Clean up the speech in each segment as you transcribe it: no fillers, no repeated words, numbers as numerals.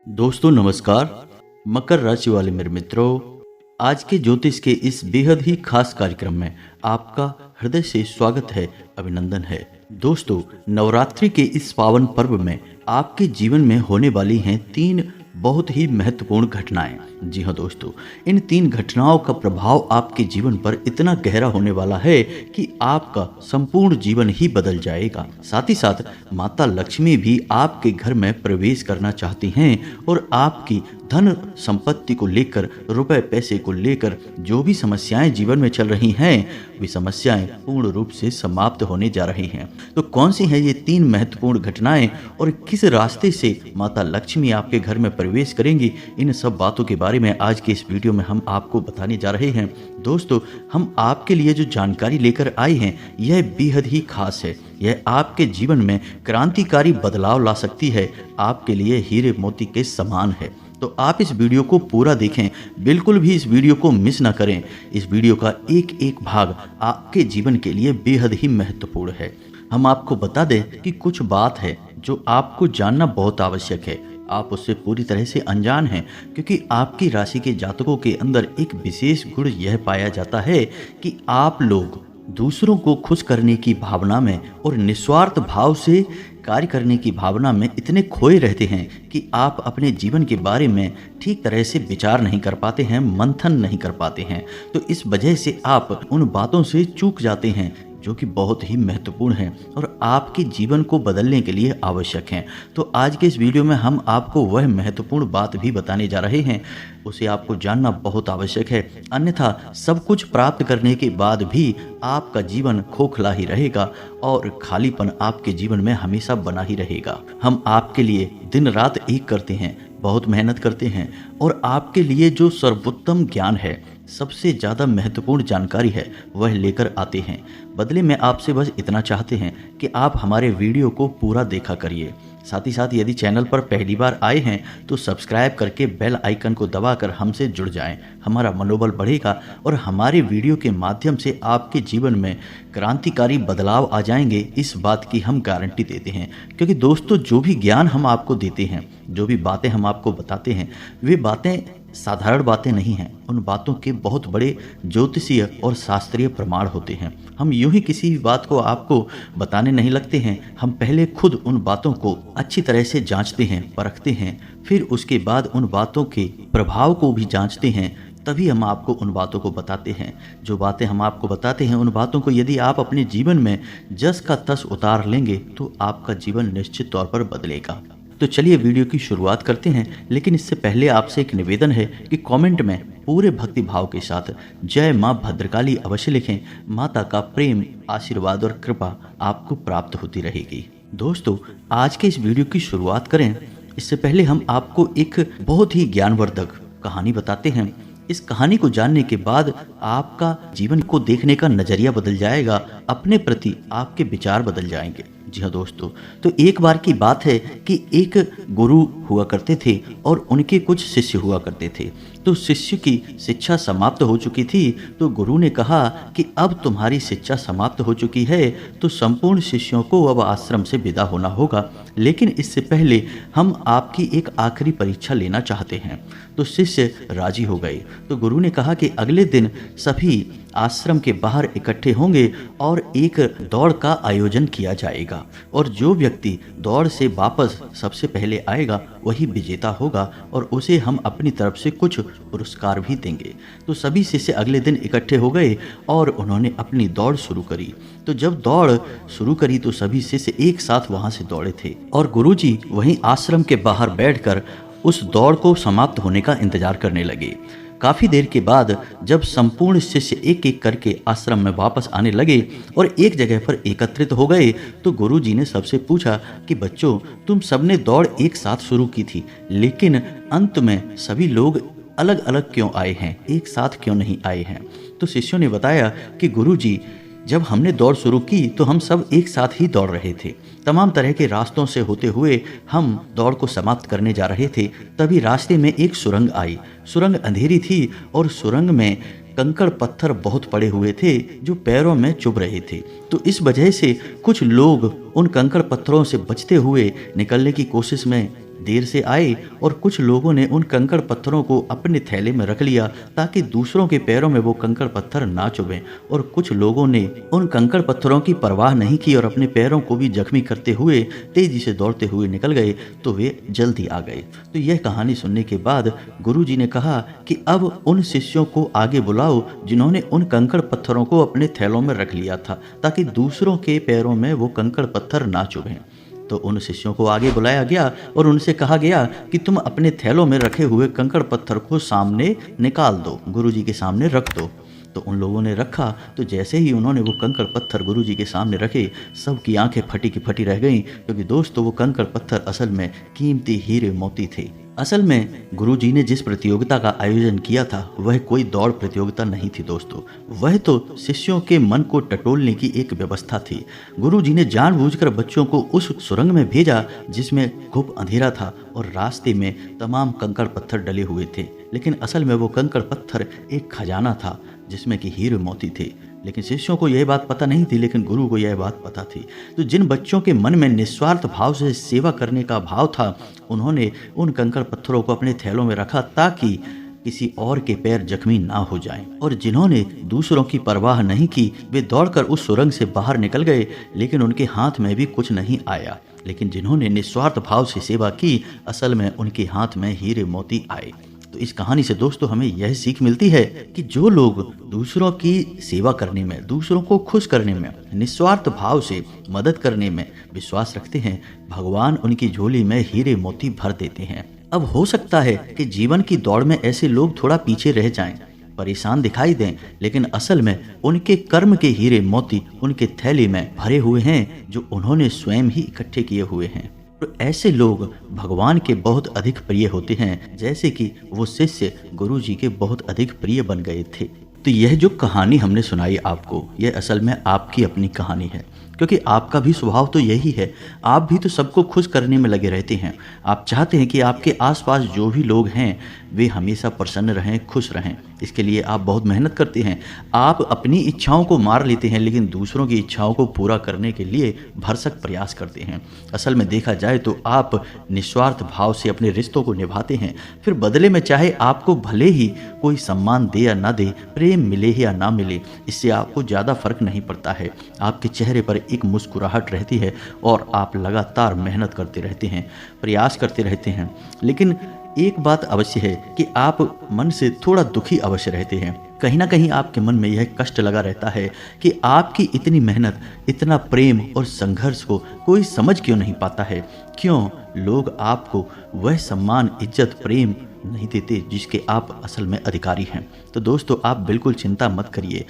दोस्तों नमस्कार। मकर राशि वाले मेरे मित्रों, आज के ज्योतिष के इस बेहद ही खास कार्यक्रम में आपका हृदय से स्वागत है, अभिनंदन है। दोस्तों, नवरात्रि के इस पावन पर्व में आपके जीवन में होने वाली हैं 3 बहुत ही महत्वपूर्ण घटनाएं। जी हाँ दोस्तों, इन 3 घटनाओं का प्रभाव आपके जीवन पर इतना गहरा होने वाला है कि आपका संपूर्ण जीवन ही बदल जाएगा। साथ ही साथ माता लक्ष्मी भी आपके घर में प्रवेश करना चाहती हैं और आपकी धन संपत्ति को लेकर, रुपए पैसे को लेकर जो भी समस्याएं जीवन में चल रही हैं, वे समस्याएं पूर्ण रूप से समाप्त होने जा रही हैं। तो कौन सी हैं ये 3 महत्वपूर्ण घटनाएं और किस रास्ते से माता लक्ष्मी आपके घर में प्रवेश करेंगी, इन सब बातों के बारे में आज के इस वीडियो में हम आपको बताने जा रहे हैं। दोस्तों, हम आपके लिए जो जानकारी लेकर आए हैं यह बेहद ही खास है। यह आपके जीवन में क्रांतिकारी बदलाव ला सकती है, आपके लिए हीरे मोती के समान है। तो आप इस वीडियो को पूरा देखें, बिल्कुल भी इस वीडियो को मिस ना करें। इस वीडियो का एक एक भाग आपके जीवन के लिए बेहद ही महत्वपूर्ण है। हम आपको बता दें कि कुछ बात है जो आपको जानना बहुत आवश्यक है। आप उससे पूरी तरह से अनजान हैं, क्योंकि आपकी राशि के जातकों के अंदर एक विशेष गुण यह पाया जाता है कि आप लोग दूसरों को खुश करने की भावना में और निस्वार्थ भाव से कार्य करने की भावना में इतने खोए रहते हैं कि आप अपने जीवन के बारे में ठीक तरह से विचार नहीं कर पाते हैं, मंथन नहीं कर पाते हैं। तो इस वजह से आप उन बातों से चूक जाते हैं जो कि बहुत ही महत्वपूर्ण हैं और आपके जीवन को बदलने के लिए आवश्यक हैं। तो आज के इस वीडियो में हम आपको वह महत्वपूर्ण बात भी बताने जा रहे हैं, उसे आपको जानना बहुत आवश्यक है। अन्यथा सब कुछ प्राप्त करने के बाद भी आपका जीवन खोखला ही रहेगा और खालीपन आपके जीवन में हमेशा बना ही रहेगा। हम आपके लिए दिन रात एक करते हैं, बहुत मेहनत करते हैं और आपके लिए जो सर्वोत्तम ज्ञान है, सबसे ज़्यादा महत्वपूर्ण जानकारी है, वह लेकर आते हैं। बदले में आपसे बस इतना चाहते हैं कि आप हमारे वीडियो को पूरा देखा करिए। साथ ही साथ यदि चैनल पर पहली बार आए हैं तो सब्सक्राइब करके बेल आइकन को दबाकर हमसे जुड़ जाएं। हमारा मनोबल बढ़ेगा और हमारे वीडियो के माध्यम से आपके जीवन में क्रांतिकारी बदलाव आ जाएंगे, इस बात की हम गारंटी देते हैं। क्योंकि दोस्तों, जो भी ज्ञान हम आपको देते हैं, जो भी बातें हम आपको बताते हैं, वे बातें साधारण बातें नहीं हैं। उन बातों के बहुत बड़े ज्योतिषीय और शास्त्रीय प्रमाण होते हैं। हम यूं ही किसी भी बात को आपको बताने नहीं लगते हैं। हम पहले खुद उन बातों को अच्छी तरह से जांचते हैं, परखते हैं, फिर उसके बाद उन बातों के प्रभाव को भी जांचते हैं, तभी हम आपको उन बातों को बताते हैं। जो बातें हम आपको बताते हैं, उन बातों को यदि आप अपने जीवन में जस का तस उतार लेंगे तो आपका जीवन निश्चित तौर पर बदलेगा। तो चलिए वीडियो की शुरुआत करते हैं, लेकिन इससे पहले आपसे एक निवेदन है कि कमेंट में पूरे भक्ति भाव के साथ जय माँ भद्रकाली अवश्य लिखें। माता का प्रेम, आशीर्वाद और कृपा आपको प्राप्त होती रहेगी। दोस्तों, आज के इस वीडियो की शुरुआत करें इससे पहले हम आपको एक बहुत ही ज्ञानवर्धक कहानी बताते हैं। इस कहानी को जानने के बाद आपका जीवन को देखने का नजरिया बदल जाएगा, अपने प्रति आपके विचार बदल जाएंगे। जी हाँ दोस्तों, तो एक बार की बात है कि एक गुरु हुआ करते थे और उनके कुछ शिष्य हुआ करते थे। तो शिष्य की शिक्षा समाप्त हो चुकी थी, तो गुरु ने कहा कि अब तुम्हारी शिक्षा समाप्त हो चुकी है, तो संपूर्ण शिष्यों को अब आश्रम से विदा होना होगा। लेकिन इससे पहले हम आपकी एक आखिरी परीक्षा लेना चाहते हैं। तो शिष्य राजी हो गए। तो गुरु ने कहा कि अगले दिन सभी आश्रम के बाहर इकट्ठे होंगे और एक दौड़ का आयोजन किया जाएगा और जो व्यक्ति दौड़ से वापस सबसे पहले आएगा वही विजेता होगा और उसे हम अपनी तरफ से कुछ पुरस्कार भी देंगे। तो सभी शिष्य अगले दिन इकट्ठे हो गए और उन्होंने अपनी दौड़ शुरू करी। तो जब दौड़ शुरू करी तो सभी शिष्य एक साथ वहां से दौड़े थे और गुरुजी वहीं आश्रम के बाहर बैठकर उस दौड़ को समाप्त होने का इंतजार करने लगे। काफी देर के बाद जब संपूर्ण शिष्य एक एक करके आश्रम में वापस आने लगे और एक जगह पर एकत्रित हो गए, तो गुरुजी ने सबसे पूछा कि बच्चों, तुम सबने दौड़ एक साथ शुरू की थी, लेकिन अंत में सभी लोग अलग अलग क्यों आए हैं, एक साथ क्यों नहीं आए हैं? तो शिष्यों ने बताया कि गुरुजी, जब हमने दौड़ शुरू की तो हम सब एक साथ ही दौड़ रहे थे। तमाम तरह के रास्तों से होते हुए हम दौड़ को समाप्त करने जा रहे थे। तभी रास्ते में एक सुरंग आई। सुरंग अंधेरी थी और सुरंग में कंकड़ पत्थर बहुत पड़े हुए थे जो पैरों में चुभ रहे थे। तो इस वजह से कुछ लोग उन कंकड़ पत्थरों से बचते हुए निकलने की कोशिश में देर से आए और कुछ लोगों ने उन कंकड़ पत्थरों को अपने थैले में रख लिया ताकि दूसरों के पैरों में वो कंकड़ पत्थर ना चुभें, और कुछ लोगों ने उन कंकड़ पत्थरों की परवाह नहीं की और अपने पैरों को भी जख्मी करते हुए तेजी से दौड़ते हुए निकल गए, तो वे जल्दी आ गए। तो यह कहानी सुनने के बाद गुरुजी ने कहा कि अब उन शिष्यों को आगे बुलाओ जिन्होंने उन कंकड़ पत्थरों को अपने थैलों में रख लिया था ताकि दूसरों के पैरों में वो कंकड़ पत्थर ना चुभें। तो उन शिष्यों को आगे बुलाया गया और उनसे कहा गया कि तुम अपने थैलों में रखे हुए कंकड़ पत्थर को सामने निकाल दो, गुरुजी के सामने रख दो। तो उन लोगों ने रखा, तो जैसे ही उन्होंने वो कंकड़ पत्थर गुरुजी के सामने रखे, सबकी आंखें फटी की फटी रह गईं, क्योंकि दोस्तों वो कंकड़ पत्थर असल में कीमती हीरे मोती थे। असल में गुरुजी ने जिस प्रतियोगिता का आयोजन किया था वह कोई दौड़ प्रतियोगिता नहीं थी दोस्तों, वह तो शिष्यों के मन को टटोलने की एक व्यवस्था थी। गुरुजी ने जानबूझकर बच्चों को उस सुरंग में भेजा जिसमें खूब अंधेरा था और रास्ते में तमाम कंकड़ पत्थर डले हुए थे, लेकिन असल में वो कंकड़ पत्थर एक खजाना था जिसमें कि हीरे मोती थे। लेकिन शिष्यों को यह बात पता नहीं थी, लेकिन गुरु को यह बात पता थी। तो जिन बच्चों के मन में निस्वार्थ भाव से सेवा करने का भाव था, उन्होंने उन कंकड़ पत्थरों को अपने थैलों में रखा ताकि किसी और के पैर जख्मी ना हो जाएं। और जिन्होंने दूसरों की परवाह नहीं की, वे दौड़कर उस सुरंग से बाहर निकल गए, लेकिन उनके हाथ में भी कुछ नहीं आया। लेकिन जिन्होंने निस्वार्थ भाव से सेवा की, असल में उनके हाथ में हीरे मोती आए। तो इस कहानी से दोस्तों हमें यह सीख मिलती है कि जो लोग दूसरों की सेवा करने में, दूसरों को खुश करने में, निस्वार्थ भाव से मदद करने में विश्वास रखते हैं, भगवान उनकी झोली में हीरे मोती भर देते हैं। अब हो सकता है कि जीवन की दौड़ में ऐसे लोग थोड़ा पीछे रह जाएं, परेशान दिखाई दें, लेकिन असल में उनके कर्म के हीरे मोती उनके थैले में भरे हुए हैं जो उन्होंने स्वयं ही इकट्ठे किए हुए हैं। तो ऐसे लोग भगवान के बहुत अधिक प्रिय होते हैं, जैसे कि वो शिष्य गुरु जी के बहुत अधिक प्रिय बन गए थे। तो यह जो कहानी हमने सुनाई आपको, यह असल में आपकी अपनी कहानी है, क्योंकि आपका भी स्वभाव तो यही है। आप भी तो सबको खुश करने में लगे रहते हैं। आप चाहते हैं कि आपके आसपास जो भी लोग हैं वे हमेशा प्रसन्न रहें, खुश रहें। इसके लिए आप बहुत मेहनत करते हैं। आप अपनी इच्छाओं को मार लेते हैं, लेकिन दूसरों की इच्छाओं को पूरा करने के लिए भरसक प्रयास करते हैं। असल में देखा जाए तो आप निस्वार्थ भाव से अपने रिश्तों को निभाते हैं, फिर बदले में चाहे आपको भले ही कोई सम्मान दे या ना दे, प्रेम मिले या ना मिले, इससे आपको ज़्यादा फर्क नहीं पड़ता है। आपके चेहरे पर एक मुस्कुराहट रहती है और आप लगातार मेहनत करते रहते हैं, प्रयास करते रहते हैं। लेकिन एक बात अवश्य है कि आप मन से थोड़ा दुखी अवश्य रहते हैं। कहीं ना कहीं आपके मन में यह कष्ट लगा रहता है कि आपकी इतनी मेहनत, इतना प्रेम और संघर्ष को कोई समझ क्यों नहीं पाता है। क्यों लोग आपको वह सम्मान, इज्जत, प्रेम नहीं देते जिसके आप असल में अधिकारी हैं। तो दोस्तों आप बिल्कुल चिंता मत करिए।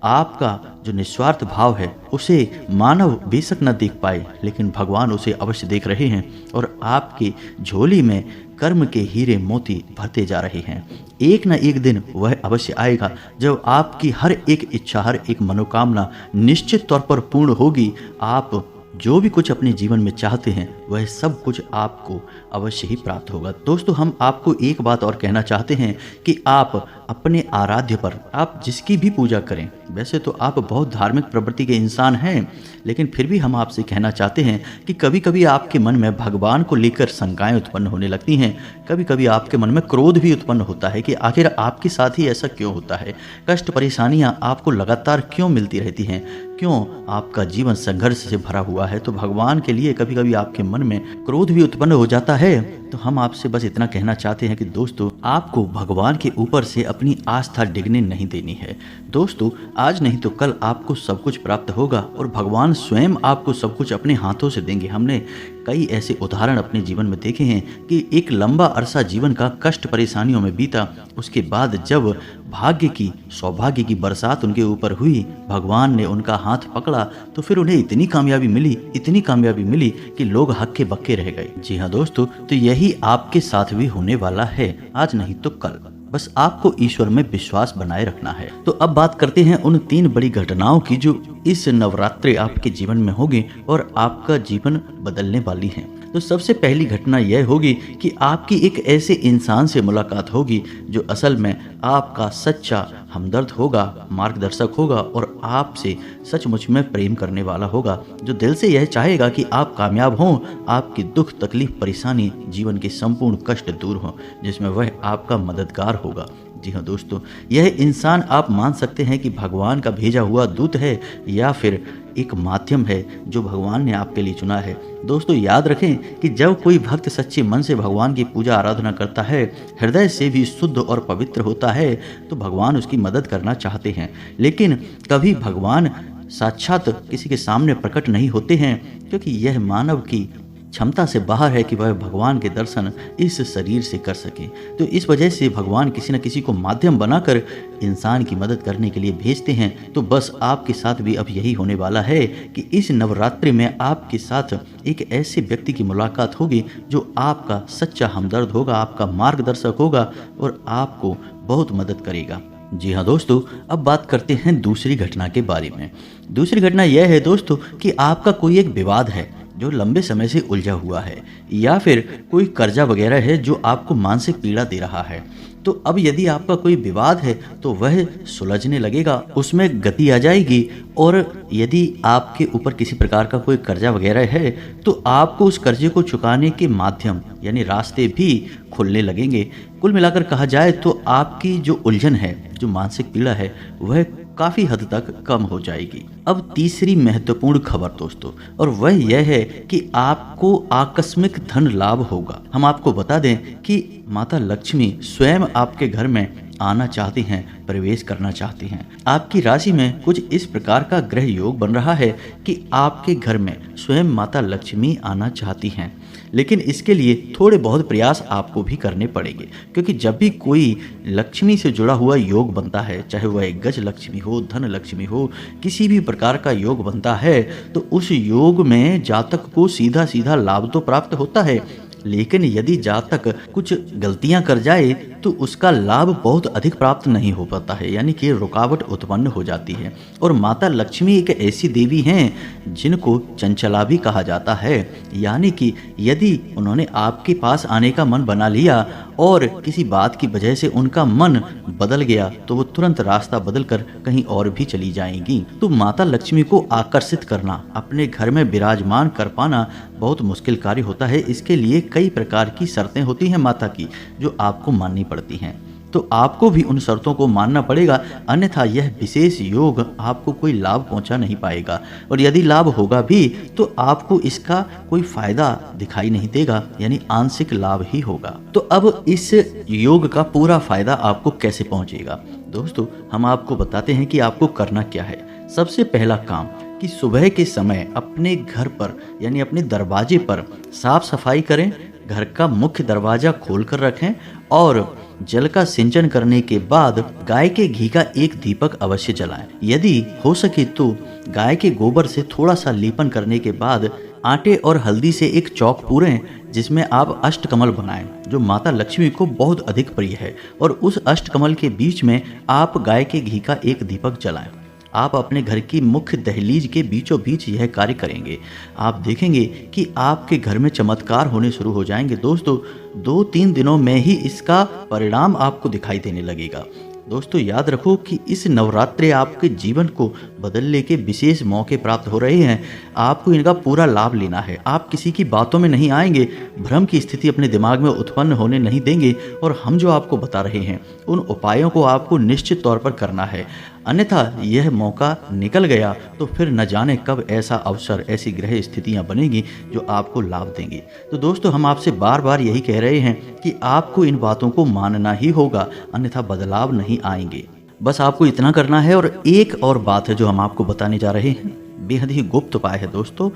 आपका जो निस्वार्थ भाव है उसे मानव बेशक न देख पाए, लेकिन भगवान उसे अवश्य देख रहे हैं और आपकी झोली में कर्म के हीरे मोती भरते जा रहे हैं। एक न एक दिन वह अवश्य आएगा जब आपकी हर एक इच्छा, हर एक मनोकामना निश्चित तौर पर पूर्ण होगी। आप जो भी कुछ अपने जीवन में चाहते हैं वह सब कुछ आपको अवश्य ही प्राप्त होगा। दोस्तों हम आपको एक बात और कहना चाहते हैं कि आप अपने आराध्य पर, आप जिसकी भी पूजा करें, वैसे तो आप बहुत धार्मिक प्रवृत्ति के इंसान हैं, लेकिन फिर भी हम आपसे कहना चाहते हैं कि कभी कभी आपके मन में भगवान को लेकर शंकाएं उत्पन्न होने लगती हैं। कभी कभी आपके मन में क्रोध भी उत्पन्न होता है कि आखिर आपके साथ ही ऐसा क्यों होता है। कष्ट, परेशानियां आपको लगातार क्यों मिलती रहती हैं, क्यों आपका जीवन संघर्ष से भरा हुआ है। तो भगवान के लिए कभी कभी आपके मन में क्रोध भी उत्पन्न हो जाता है। तो हम आपसे बस इतना कहना चाहते हैं कि दोस्तों आपको भगवान के ऊपर से अपनी आस्था डिगने नहीं देनी है। दोस्तों आज नहीं तो कल आपको सब कुछ प्राप्त होगा और भगवान स्वयं आपको सब कुछ अपने हाथों से देंगे। हमने कई ऐसे उदाहरण अपने जीवन में देखे हैं कि एक लंबा अरसा जीवन का कष्ट परेशानियों में बीता, उसके बाद जब भाग्य की, सौभाग्य की बरसात उनके ऊपर हुई, भगवान ने उनका हाथ पकड़ा, तो फिर उन्हें इतनी कामयाबी मिली कि लोग हक्के बक्के रह गए। जी हाँ दोस्तों, तो यही आपके साथ भी होने वाला है, आज नहीं तो कल। बस आपको ईश्वर में विश्वास बनाए रखना है। तो अब बात करते हैं उन 3 बड़ी घटनाओं की जो इस नवरात्रि आपके जीवन में होगी और आपका जीवन बदलने वाली हैं। तो सबसे पहली घटना यह होगी कि आपकी एक ऐसे इंसान से मुलाकात होगी जो असल में आपका सच्चा हमदर्द होगा, मार्गदर्शक होगा और आपसे सचमुच में प्रेम करने वाला होगा, जो दिल से यह चाहेगा कि आप कामयाब हों, आपकी दुख, तकलीफ, परेशानी, जीवन के संपूर्ण कष्ट दूर हों, जिसमें वह आपका मददगार होगा। जी हाँ दोस्तों, यह इंसान आप मान सकते हैं कि भगवान का भेजा हुआ दूत है या फिर एक माध्यम है जो भगवान ने आपके लिए चुना है। दोस्तों याद रखें कि जब कोई भक्त सच्चे मन से भगवान की पूजा आराधना करता है, हृदय से भी शुद्ध और पवित्र होता है, तो भगवान उसकी मदद करना चाहते हैं। लेकिन कभी भगवान साक्षात किसी के सामने प्रकट नहीं होते हैं, क्योंकि यह मानव की क्षमता से बाहर है कि वह भगवान के दर्शन इस शरीर से कर सके। तो इस वजह से भगवान किसी न किसी को माध्यम बनाकर इंसान की मदद करने के लिए भेजते हैं। तो बस आपके साथ भी अब यही होने वाला है कि इस नवरात्रि में आपके साथ एक ऐसे व्यक्ति की मुलाकात होगी जो आपका सच्चा हमदर्द होगा, आपका मार्गदर्शक होगा और आपको बहुत मदद करेगा। जी हाँ दोस्तों, अब बात करते हैं दूसरी घटना के बारे में। दूसरी घटना यह है दोस्तों कि आपका कोई एक विवाद है जो लंबे समय से उलझा हुआ है, या फिर कोई कर्जा वगैरह है जो आपको मानसिक पीड़ा दे रहा है। तो अब यदि आपका कोई विवाद है तो वह सुलझने लगेगा, उसमें गति आ जाएगी। और यदि आपके ऊपर किसी प्रकार का कोई कर्जा वगैरह है तो आपको उस कर्जे को चुकाने के माध्यम यानी रास्ते भी खुलने लगेंगे। कुल मिलाकर कहा जाए तो आपकी जो उलझन है, जो मानसिक पीड़ा है, वह काफ़ी हद तक कम हो जाएगी। अब तीसरी महत्वपूर्ण खबर दोस्तों, और वह यह है कि आपको आकस्मिक धन लाभ होगा। हम आपको बता दें कि माता लक्ष्मी स्वयं आपके घर में आना चाहती हैं, प्रवेश करना चाहती हैं। आपकी राशि में कुछ इस प्रकार का ग्रह योग बन रहा है कि आपके घर में स्वयं माता लक्ष्मी आना चाहती हैं, लेकिन इसके लिए थोड़े बहुत प्रयास आपको भी करने पड़ेंगे, क्योंकि जब भी कोई लक्ष्मी से जुड़ा हुआ योग बनता है, चाहे वह एक गज लक्ष्मी हो, धन लक्ष्मी हो, किसी भी प्रकार का योग बनता है, तो उस योग में जातक को सीधा सीधा लाभ तो प्राप्त होता है, लेकिन यदि जातक कुछ गलतियां कर जाए तो उसका लाभ बहुत अधिक प्राप्त नहीं हो पाता है, यानी कि रुकावट उत्पन्न हो जाती है। और माता लक्ष्मी एक ऐसी देवी हैं जिनको चंचला भी कहा जाता है, यानी कि यदि उन्होंने आपके पास आने का मन बना लिया और किसी बात की वजह से उनका मन बदल गया तो वो तुरंत रास्ता बदल कर कहीं और भी चली जाएंगी। तो माता लक्ष्मी को आकर्षित करना, अपने घर में विराजमान कर पाना बहुत मुश्किल कार्य होता है। इसके लिए कई प्रकार की शर्तें होती हैं माता की, जो आपको माननी पड़ती हैं। तो आपको भी उन शर्तों को मानना पड़ेगा, अन्यथा यह विशेष योग आपको कोई लाभ पहुंचा नहीं पाएगा। और यदि लाभ होगा भी तो आपको इसका कोई फायदा दिखाई नहीं देगा, यानी आंशिक लाभ ही होगा। तो अब इस योग का पूरा फायदा आपको कैसे पहुंचेगा दोस्तों, हम आपको बताते हैं कि आपको करना क्या है। सबसे पहला काम कि सुबह के समय अपने घर पर यानी अपने दरवाजे पर साफ सफाई करें, घर का मुख्य दरवाजा खोल कर रखें और जल का सिंचन करने के बाद गाय के घी का एक दीपक अवश्य जलाएं। यदि हो सके तो गाय के गोबर से थोड़ा सा लेपन करने के बाद आटे और हल्दी से एक चौक पूरें, जिसमें आप अष्टकमल बनाएं, जो माता लक्ष्मी को बहुत अधिक प्रिय है। और उस अष्टकमल के बीच में आप गाय के घी का एक दीपक जलाएं। आप अपने घर की मुख्य दहलीज के बीचों बीच यह कार्य करेंगे। आप देखेंगे कि आपके घर में चमत्कार होने शुरू हो जाएंगे दोस्तों। 2-3 दिनों में ही इसका परिणाम आपको दिखाई देने लगेगा। दोस्तों याद रखो कि इस नवरात्रि आपके जीवन को बदलने के विशेष मौके प्राप्त हो रहे हैं। आपको इनका पूरा लाभ लेना है। आप किसी की बातों में नहीं आएंगे, भ्रम की स्थिति अपने दिमाग में उत्पन्न होने नहीं देंगे और हम जो आपको बता रहे हैं उन उपायों को आपको निश्चित तौर पर करना है। अन्यथा यह मौका निकल गया तो फिर न जाने कब ऐसा अवसर, ऐसी ग्रह स्थितियां बनेगी जो आपको लाभ देंगी। तो दोस्तों हम आपसे बार बार यही कह रहे हैं कि आपको इन बातों को मानना ही होगा, अन्यथा बदलाव नहीं आएंगे। बस आपको इतना करना है। और एक और बात है जो हम आपको बताने जा रहे हैं, बेहद ही गुप्त उपाय है दोस्तों।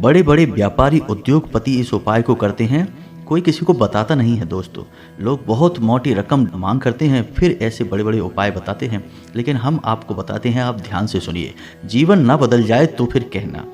बड़े बड़े व्यापारी, उद्योगपति इस उपाय को करते हैं, कोई किसी को बताता नहीं है दोस्तों। लोग बहुत मोटी रकम मांग करते हैं, फिर ऐसे बड़े बड़े उपाय बताते हैं, लेकिन हम आपको बताते हैं, आप ध्यान से सुनिए। जीवन ना बदल जाए तो फिर कहना।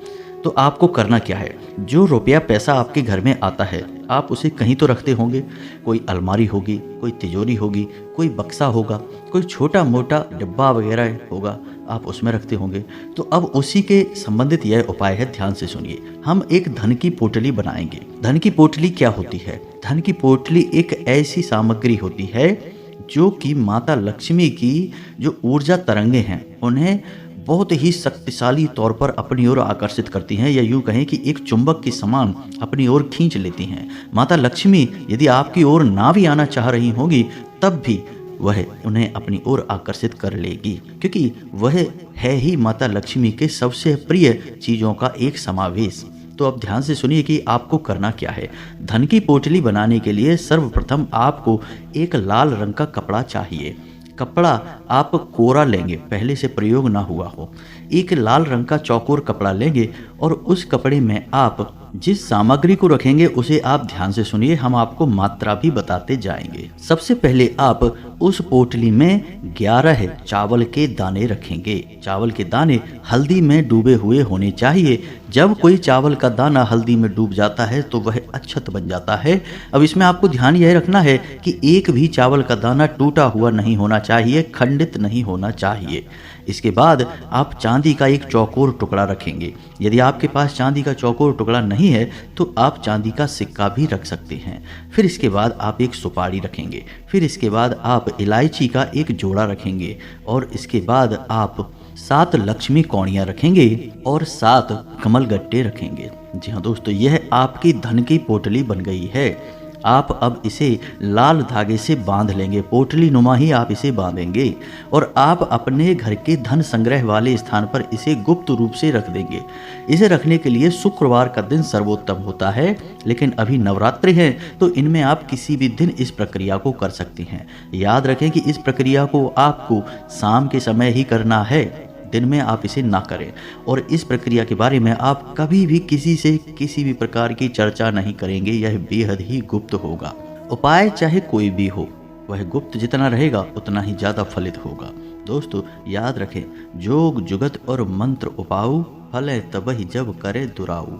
तो आपको करना क्या है, जो रुपया पैसा आपके घर में आता है आप उसे कहीं तो रखते होंगे। कोई अलमारी होगी, कोई तिजोरी होगी, कोई बक्सा होगा, कोई छोटा मोटा डिब्बा वगैरह होगा, आप उसमें रखते होंगे। तो अब उसी के संबंधित यह उपाय है, ध्यान से सुनिए। हम एक धन की पोटली बनाएंगे। धन की पोटली क्या होती है? धन की पोटली एक ऐसी सामग्री होती है जो कि माता लक्ष्मी की जो ऊर्जा तरंगे हैं उन्हें बहुत ही शक्तिशाली तौर पर अपनी ओर आकर्षित करती हैं, या यूं कहें कि एक चुंबक के समान अपनी ओर खींच लेती हैं। माता लक्ष्मी यदि आपकी ओर ना भी आना चाह रही होगी तब भी वह उन्हें अपनी ओर आकर्षित कर लेगी, क्योंकि वह है ही माता लक्ष्मी के सबसे प्रिय चीज़ों का एक समावेश। तो अब ध्यान से सुनिए कि आपको करना क्या है। धन की पोटली बनाने के लिए सर्वप्रथम आपको एक लाल रंग का कपड़ा चाहिए। कपड़ा आप कोरा लेंगे, पहले से प्रयोग ना हुआ हो। एक लाल रंग का चौकोर कपड़ा लेंगे और उस कपड़े में आप जिस सामग्री को रखेंगे उसे आप ध्यान से सुनिए, हम आपको मात्रा भी बताते जाएंगे। सबसे पहले आप उस पोटली में 11 चावल के दाने रखेंगे। चावल के दाने हल्दी में डूबे हुए होने चाहिए। जब कोई चावल का दाना हल्दी में डूब जाता है तो वह अक्षत बन जाता है। अब इसमें आपको ध्यान यह रखना है कि एक भी चावल का दाना टूटा हुआ नहीं होना चाहिए, खंडित नहीं होना चाहिए। इसके बाद आप चांदी का एक चौकोर टुकड़ा रखेंगे। यदि आपके पास चांदी का चौकोर टुकड़ा नहीं है तो आप चांदी का सिक्का भी रख सकते हैं। फिर इसके बाद आप एक सुपारी रखेंगे। फिर इसके बाद आप इलायची का एक जोड़ा रखेंगे और इसके बाद आप 7 लक्ष्मी कौड़ियाँ रखेंगे और 7 कमल गट्टे रखेंगे। जी हाँ दोस्तों, यह आपकी धन की पोटली बन गई है। आप अब इसे लाल धागे से बांध लेंगे, पोटली नुमा ही आप इसे बांधेंगे और आप अपने घर के धन संग्रह वाले स्थान पर इसे गुप्त रूप से रख देंगे। इसे रखने के लिए शुक्रवार का दिन सर्वोत्तम होता है, लेकिन अभी नवरात्रि है तो इनमें आप किसी भी दिन इस प्रक्रिया को कर सकते हैं। याद रखें कि इस प्रक्रिया को आपको शाम के समय ही करना है, दिन में आप इसे ना करें। और इस प्रक्रिया के बारे में आप कभी भी किसी से किसी भी प्रकार की चर्चा नहीं करेंगे, यह बेहद ही गुप्त होगा। उपाय चाहे कोई भी हो, वह गुप्त जितना रहेगा उतना ही ज़्यादा फलित होगा। दोस्तों याद रखें, जोग जुगत और मंत्र उपाऊ, फले तबहि जब करे दुराऊ।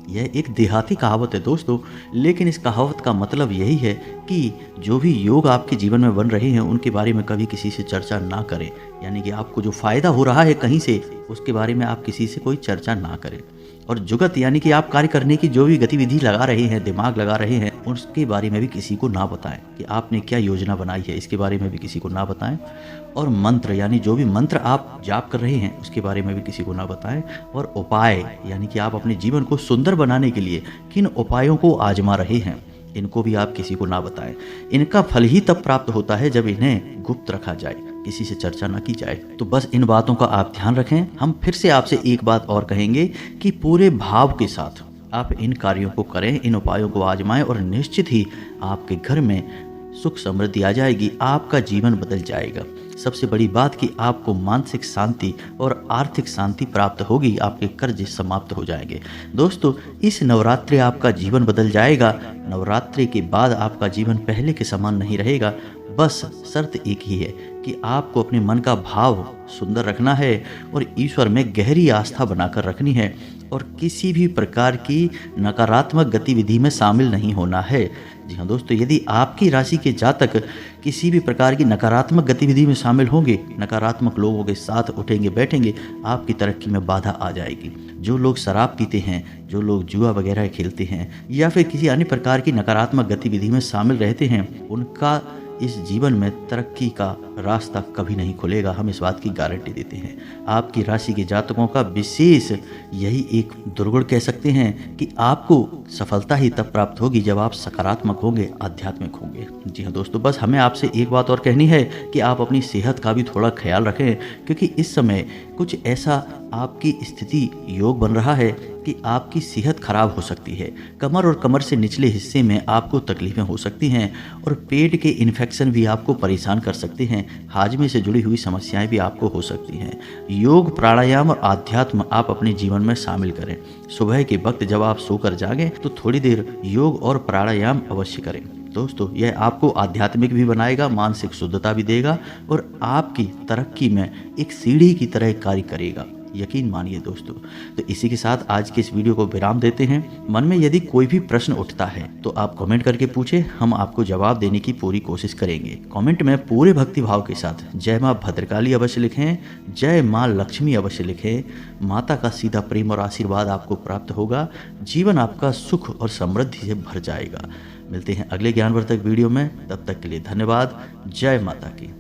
यह एक देहाती कहावत है दोस्तों, लेकिन इस कहावत का मतलब यही है कि जो भी योग आपके जीवन में बन रहे हैं उनके बारे में कभी किसी से चर्चा ना करें। यानी कि आपको जो फ़ायदा हो रहा है कहीं से, उसके बारे में आप किसी से कोई चर्चा ना करें। और जुगत यानी कि आप कार्य करने की जो भी गतिविधि लगा रहे हैं, दिमाग लगा रहे हैं, उसके बारे में भी किसी को ना बताएं कि आपने क्या योजना बनाई है, इसके बारे में भी किसी को ना बताएं। और मंत्र यानी जो भी मंत्र आप जाप कर रहे हैं उसके बारे में भी किसी को ना बताएं। और उपाय यानी कि आप अपने जीवन को सुंदर बनाने के लिए किन उपायों को आजमा रहे हैं, इनको भी आप किसी को ना बताएं। इनका फल ही तब प्राप्त होता है जब इन्हें गुप्त रखा जाए, किसी से चर्चा ना की जाए। तो बस इन बातों का आप ध्यान रखें। हम फिर से आपसे एक बात और कहेंगे कि पूरे भाव के साथ आप इन कार्यों को करें, इन उपायों को आजमाएं और निश्चित ही आपके घर में सुख समृद्धि आ जाएगी, आपका जीवन बदल जाएगा। सबसे बड़ी बात कि आपको मानसिक शांति और आर्थिक शांति प्राप्त होगी, आपके कर्ज समाप्त हो जाएंगे। दोस्तों इस नवरात्रि आपका जीवन बदल जाएगा। नवरात्रि के बाद आपका जीवन पहले के समान नहीं रहेगा। बस शर्त एक ही है कि आपको अपने मन का भाव सुंदर रखना है और ईश्वर में गहरी आस्था बनाकर रखनी है और किसी भी प्रकार की नकारात्मक गतिविधि में शामिल नहीं होना है। जी हाँ दोस्तों, यदि आपकी राशि के जातक किसी भी प्रकार की नकारात्मक गतिविधि में शामिल होंगे, नकारात्मक लोगों के साथ उठेंगे बैठेंगे, आपकी तरक्की में बाधा आ जाएगी। जो लोग शराब पीते हैं, जो लोग जुआ वगैरह खेलते हैं या फिर किसी अन्य प्रकार की नकारात्मक गतिविधि में शामिल रहते हैं, उनका इस जीवन में तरक्की का रास्ता कभी नहीं खुलेगा। हम इस बात की गारंटी देते हैं। आपकी राशि के जातकों का विशेष यही एक दुर्गुण कह सकते हैं कि आपको सफलता ही तब प्राप्त होगी जब आप सकारात्मक होंगे, आध्यात्मिक होंगे। जी हाँ दोस्तों, बस हमें आपसे एक बात और कहनी है कि आप अपनी सेहत का भी थोड़ा ख्याल रखें, क्योंकि इस समय कुछ ऐसा आपकी स्थिति योग बन रहा है कि आपकी सेहत खराब हो सकती है। कमर और कमर से निचले हिस्से में आपको तकलीफें हो सकती हैं और पेट के इन्फेक्शन भी आपको परेशान कर सकते हैं। हाजमे से जुड़ी हुई समस्याएं भी आपको हो सकती हैं। योग, प्राणायाम और आध्यात्म आप अपने जीवन में शामिल करें। सुबह के वक्त जब आप सोकर जागें तो थोड़ी देर योग और प्राणायाम अवश्य करें। दोस्तों यह आपको आध्यात्मिक भी बनाएगा, मानसिक शुद्धता भी देगा और आपकी तरक्की में एक सीढ़ी की तरह कार्य करेगा। यकीन मानिए दोस्तों। तो इसी के साथ आज के इस वीडियो को विराम देते हैं। मन में यदि कोई भी प्रश्न उठता है तो आप कमेंट करके पूछें, हम आपको जवाब देने की पूरी कोशिश करेंगे। कमेंट में पूरे भक्ति भाव के साथ जय माँ भद्रकाली अवश्य लिखें, जय माँ लक्ष्मी अवश्य लिखें। माता का सीधा प्रेम और आशीर्वाद आपको प्राप्त होगा, जीवन आपका सुख और समृद्धि से भर जाएगा। मिलते हैं अगले ज्ञानवर्धक वीडियो में, तब तक के लिए धन्यवाद। जय माता की।